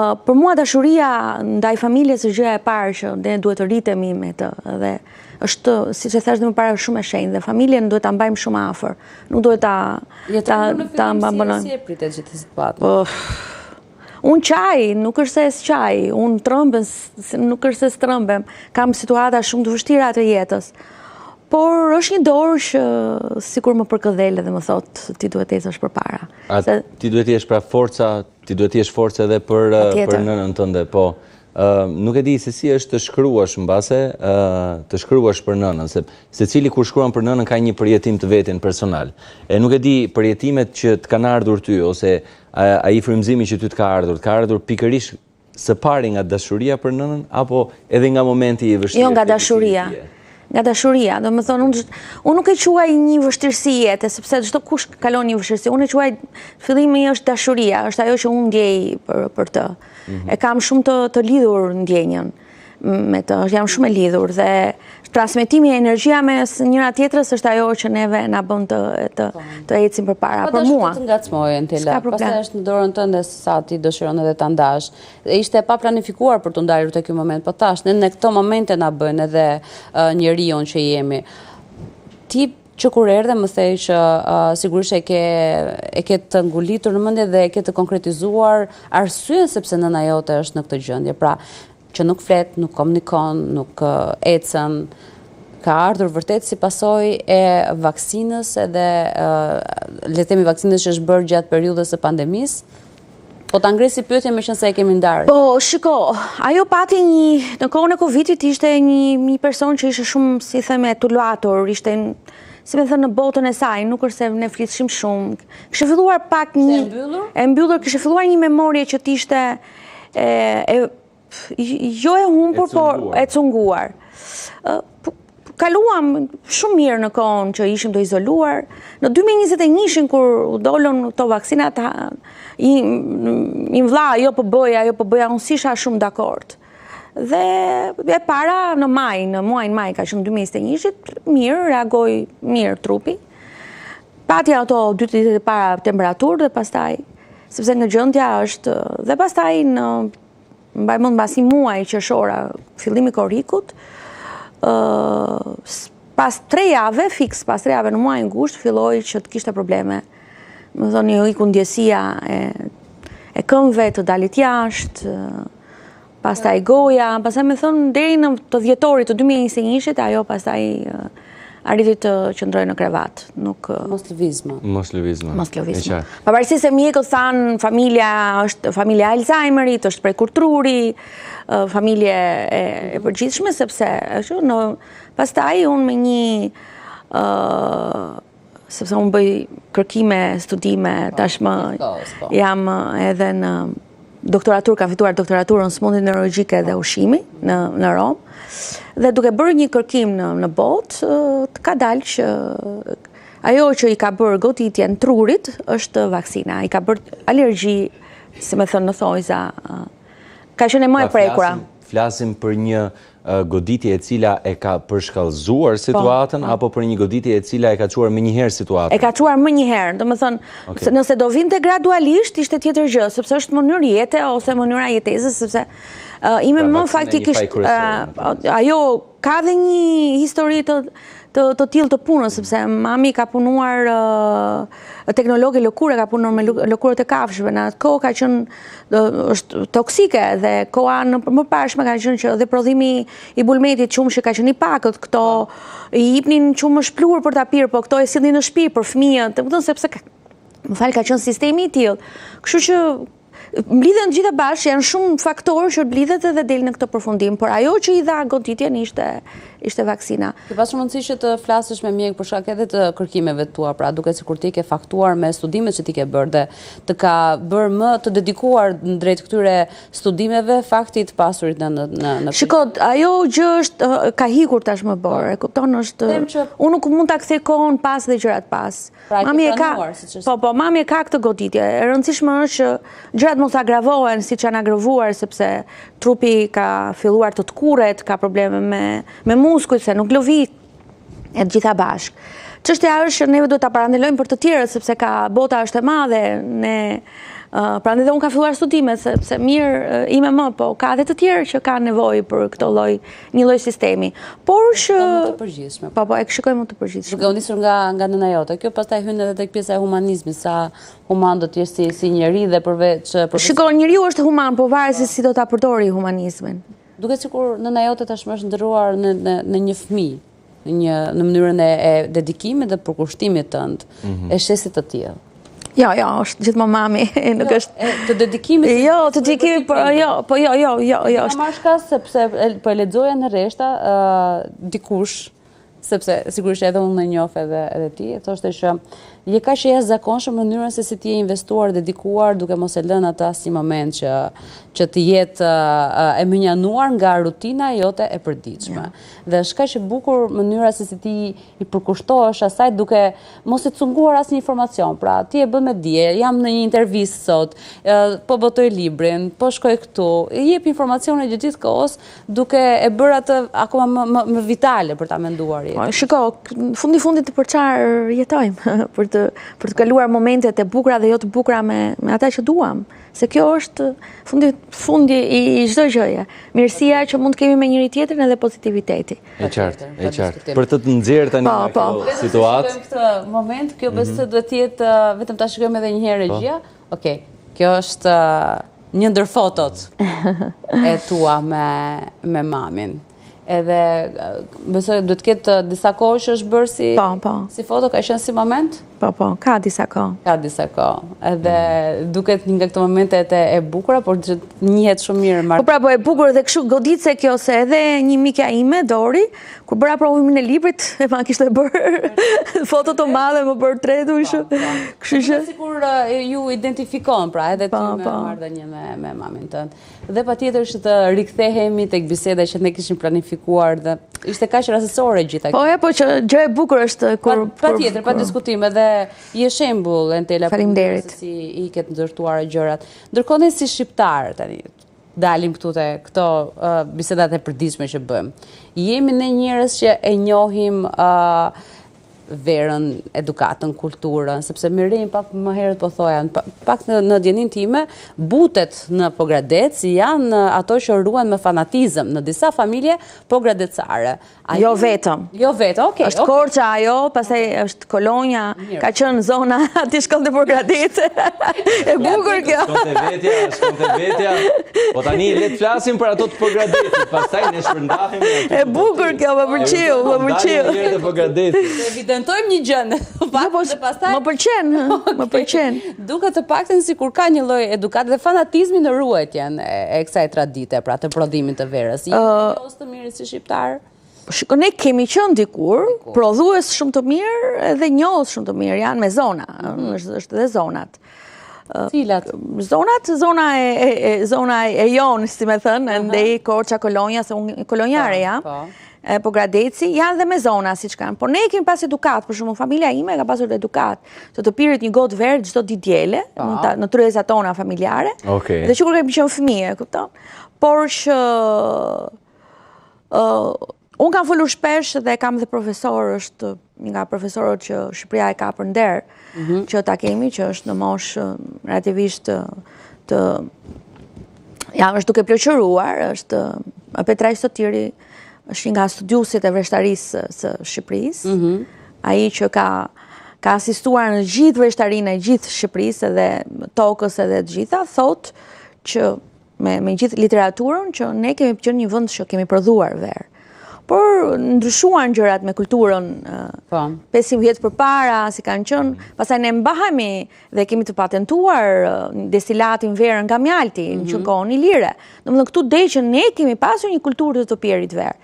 Për mua dashuria ndaj familjes është gjëja e parë që ne duhet të rritemi me të, dhe është, siç e thash më parë, shumë e shenjtë dhe familjen duhet ta mbajmë shumë afër. Nuk duhet ta mbajmë. Si e pritet gjithë situatën? Unë qaj, nuk është se s'qaj, unë trëmbem, nuk është se s'trëmbem. Kam situata shumë të vështira të jetës. Por është një dorë që sikur më përkëdhele dhe më thot ti duhet të ecësh përpara. Ti duhet të jesh pra forca, ti duhet të jesh forca edhe për nënën tënde, po. Nuk e di se si është të shkruash mbase, të shkruash për nënën, se secili kur shkruan për nënën ka një përjetim të vetin personal. E nuk e di përjetimet që të kanë ardhur ty, ose ai frymëzimi që ty të ka ardhur pikërisht së pari nga dashuria për nënën, apo edhe nga momenti i vështirë? Jo, nga dashuria. Nga dashuria, do më thonë, unë nuk e quaj një vështirësi jetë, sepse çdo kush kalon një vështirësi, unë e quaj, fillimi është dashuria, është ajo që unë ndjej për të. E kam shumë të lidhur ndjenjën me të, jam shumë e lidhur, dhe transmetimi e energjia me njëra tjetrës është ajo që neve na bën të ecim përpara. Për mua. Të ngacmoj, Entela. Pastaj është në dorën tënde sa ti dëshiron edhe ta ndash. Ishte pa planifikuar për të ndarur te ky moment, po tash në këto momente na bën edhe njeriu që jemi. Ti që kur erdhe më thej që sigurisht e ke të ngulitur në mendje dhe e ke të konkretizuar arsyen sepse nëna jote është në këtë gjendje. Pra, që nuk flet, nuk komunikon, nuk ecën, ka ardhur vërtet si pasojë e vaksinës edhe le të themi vaksinës që është bërë gjatë periudhës së pandemisë. Po ta ngresi pyetjen me qenë se e kemi ndarë. Po, shiko, ajo pati në kohën e Covidit ishte një person që ishte shumë, si theme, tullatur, ishte si me thënë në botën e saj, nuk është se ne flitshim shumë. Kishte filluar pak e mbyllur, kishte filluar një memorie që t'ishte jo e humbur, por e cunguar. Kaluam shumë mirë në kohën që ishim të izoluar. Në 2021, kur u dolën këto vaksinat, i vlla, jo po bëja, unë s'isha shumë dakord. Dhe e para në maj, në muajin maj, ka qenë 2021, mirë, reagoi mirë trupi. Pati ato 2 ditë e para temperaturë dhe pastaj, sepse në gjendja është, dhe pastaj në mbaj mend mbasi muaj qershora, fillimi korrikut, pas 3 javë, fiks pas 3 javë në muajin gusht, filloi që të kishte probleme. Më thoni, iku ndjesia e këmbëve të dalit jashtë, pastaj goja, pastaj më thon deri në të dhjetorit të 2021-shit, ajo pastaj arriti të qëndroj në krevat. Mos lëvizmë. Pavarësisht se mjekët thanë familja është familja Alzheimerit, është prej kulturi, familje e përgjithshme, sepse pastaj unë me një sepse unë bëj kërkime, studime, tashmë jam edhe në doktoraturë, kam fituar doktoraturën smundje neurologjike dhe ushqimi në Rom. Dhe duke bërë një kërkim në botë, ka dalë që ajo që i ka bërë goditjen trurit është vaksina. I ka bërë alergji, si me thënë në thojza, ka qenë më e prekura. Flasim për një goditje e cila e ka përshkallëzuar situatën, apo për një goditje e cila e ka çuar më njëherë situatën? E ka çuar më njëherë, domethënë, nëse do vinte gradualisht, ishte tjetër gjë, sepse është mënyrë jete ose mënyra jetesës, sepse ime më faktikisht ajo ka dhe një histori të tillë të punës, sepse mami ka punuar teknologe lëkure, ka punuar me lëkurët e kafshëve, në atë kohë ka qenë është toksike, dhe koha më pashme ka qenë që dhe prodhimi i bulmetit qumë që ka qenë i pakët, këto i jipnin qumë shplur për ta pirë, po këto e sillnin në shtëpi për fëmijët, sepse më fal ka qenë sistemi i tillë. Kështu që mblidhen gjithë bashkë, janë shumë faktorë që mblidhet edhe del në këtë përfundim, por ajo që i dha goditjen ishte vaksina. Ke pasur mundësi që të flasësh me mjek për shkak edhe të kërkimeve tua, pra duket sikur ti ke faktuar me studimet që ti ke bërë dhe të ka bërë më të dedikuar drejt këtyre studimeve faktit pasurit në Shiko, ajo gjë është ka hikur tash më bërë, e kupton, është unë nuk mund ta kthej kohën pas dhe gjërat pas. Mami e ka këtë goditje. E rëndësishme është që gjërat mos agravohen siç janë agravuar, sepse trupi ka filluar të tkurret, ka probleme me muskujt, se nuk lëviz e gjitha bashkë. Çështja është që ne duhet ta parandelojmë për të tjerët, sepse bota është e madhe, ne Pra ndë dhe unë ka filluar studimet, sepse mirë ime më, po ka dhe të tjerë që ka nevojë për këto një lloj sistemi. Por që... Më të përgjithshme. Po, e këshikoj më të përgjithshme. Duke u nisur nga nëna jote. Kjo pastaj hyn edhe tek pjesa e humanizmit, sa human do të jesh si njeri dhe përveç... Shikoj, njeriu është human, po varet se si do ta përdori humanizmin. Duket sikur nëna jote tashmë është ndërruar në një fëmijë, në mënyrën e dedikimit dhe përkushtimit tënd, e shesit të tillë. Jo, është gjithmonë mami, nuk është... Të dedikimit... Jo, të dedikimit, jo. Ka marrë shkas sepse po e lexoja në rreshta dikush, sepse sigurisht edhe unë e njoh edhe ti, thoshte që je kaq e jashtëzakonshëm në mënyrën se si ti je investuar, dedikuar, duke mos e lënë atë asnjë moment që të jetë e mënjanuar nga rutina jote e përditshme. Dhe është kaq e bukur mënyra se si ti i përkushtohesh asaj duke mos e cunguar asnjë informacion. Pra, ti e bën me dije, jam në një intervistë sot, po botoj librin, po shkoj këtu, jep informacione gjithë kohës duke e bërë atë akoma më vitale për ta menduar jetën. Shiko, fundi të për çfarë jetojmë, për të kaluar momentet e bukura dhe jo të bukura me ata që duam. Se kjo është fundi i çdo gjëje. Mirësia që mund të kemi me njëri tjetrin edhe pozitiviteti. E qartë. Për të nxjerrë tani nga kjo situatë. Në këtë moment, kjo besoj duhet të jetë vetëm ta shikojmë edhe një herë regjia. Okej, kjo është një ndër fotot e tua me mamin. Edhe besoj duhet të ketë disa kohë që është bërë si foto, ka qenë si moment? Po, ka disa kohë. Ka disa kohë. Edhe duket një nga këto momentet e bukura, por që njihet shumë mirë. Po e bukur dhe kështu goditse kjo, se edhe një mikja ime, Dori, kur bëra provimin e librit, e ma kishte bërë foto të madhe, më bërë tretu, kështu që... Sikur ju identifikon, pra, edhe ti me marrëdhënie me mamin tënd. Dhe patjetër që të rikthehemi tek biseda që ne kishim planifikuar dhe ishte kaq rastësore gjitha kjo. Po që gjë e bukur është kur... Patjetër, pa diskutim, edhe je shembull, Entela, faleminderit. Si i ketë ndërtuar gjërat. Ndërkohë ne si shqiptar tani, dalim këtu te këto bisedat e përditshme që bëjmë. Jemi ne njerëz që e njohim verën, edukatën, kulturën, sepse Mirin pak më herët po thoja, pak në djenin time, butet në Pogradec janë ato që ruan me fanatizëm në disa familje pogradecare. Jo vetëm. Jo vetëm, okej. Është Korça ajo, pastaj është Kolonja, ka qenë zona aty shkonte Pogradec. E bukur kjo. Shkonte vetja. Po tani le të flasim për ato të Pogradecit, pastaj ne shpërndahemi. E bukur kjo, më pëlqeu. Evidentojmë një gjë. Më pëlqen. Duket të paktën sikur ka një lloj edukate dhe fanatizmi në ruajtjen e kësaj tradite, pra të prodhimit të verës. Jeni të mirë si shqiptar? Shiko, ne kemi qenë dikur prodhues shumë të mirë edhe njohës shumë të mirë, janë me zona, është edhe zonat. Cilat? Zona e jonë, si me thënë, ndej Korça, Kolonja, se unë kolonjare jam. Pogradeci, janë dhe me zona, si që kanë. Por ne kemi pas edukat, për shumë familja ime ka pasur edukat, që të pirit një gotë verë çdo ditë diele, në tryezat tona familjare, dhe që kur kemi qenë fëmijë, kupton? Por që unë kam folur shpesh dhe kam dhe profesor, është një nga profesorët që Shqipëria e ka për nder, që ta kemi, që është në moshë relativisht është duke pleqëruar, është Petraj Sotiri, është nga studiusit e vreshtarisë së Shqipërisë, ai që ka asistuar në gjithë vreshtarinë e gjithë Shqipërisë edhe tokës edhe të gjitha, thotë që me gjithë literaturën që ne kemi qenë një vend që kemi prodhuar verë. Por ndryshuan gjërat me kulturën 500 vjet përpara, si kanë qenë, pastaj ne mbahemi dhe kemi të patentuar destilatin verën nga mjalti, në kohën ilire. Domethënë këtu del që ne kemi pasur një kulturë të pirit verë.